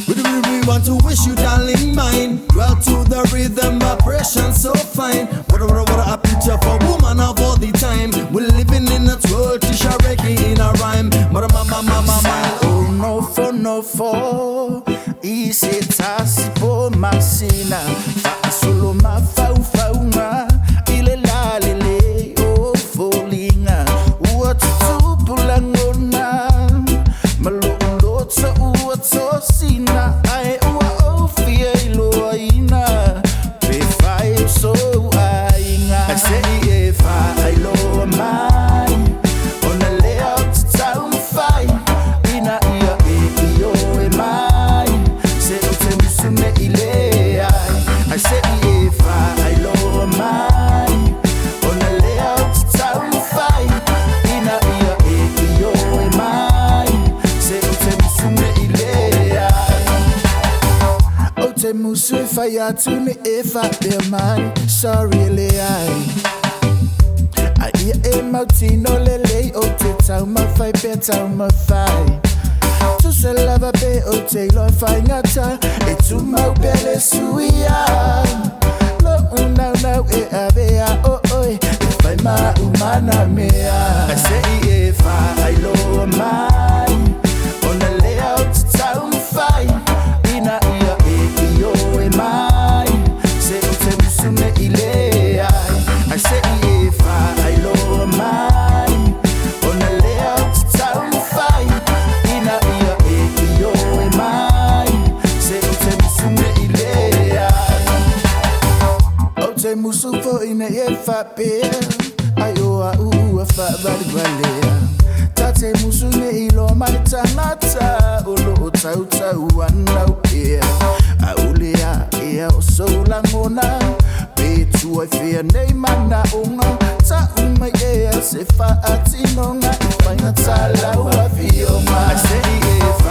We want to wish you, darling, mine. Well, to the rhythm, vibration so fine. What a picture for woman of all the time. We're living in a world, Tisha reggae in a rhyme. Oh, no for. Easy tasi po masina. Fa solo ma fau nga. Ile la lele o folinga. Uatu pulangona. Malolo sa uatu sina. Ai ua ofia iloina. Be fai so ainga. I say if I lo mine. On the layout town fight. Ina ia e yo e mine. Say utem sume ile. I say if I lo mine. On the layout town fight. Ina ia e yo e mine. Say utem sume ile. Utem musu fire to me if I be mine. Sorry Leai. I hear a moutino lele o te tau ma fai pe tau ma fai. Tu se lava pe o te loi fai ngata e tu mau pele suia. Lo unau e avea o oi e fai ma umana mea. I say if I lo mine on the layout tau ma fai. Ina ia e yo e mai. Se o te musume ilea. I say if I lo mine on the layout town fight. Ina ia e yo e mai. Se o te musume ilea. O te musu fo ina e fa pe. Ai o a a fa vali valea. Ta te musu ne ilo mai tanata. O lo tau tau anau e. A ulea e o soulangona. Tu ai fia nei mana unga ta uma e se fa atinonga i fainga ta lau a fionga. I say if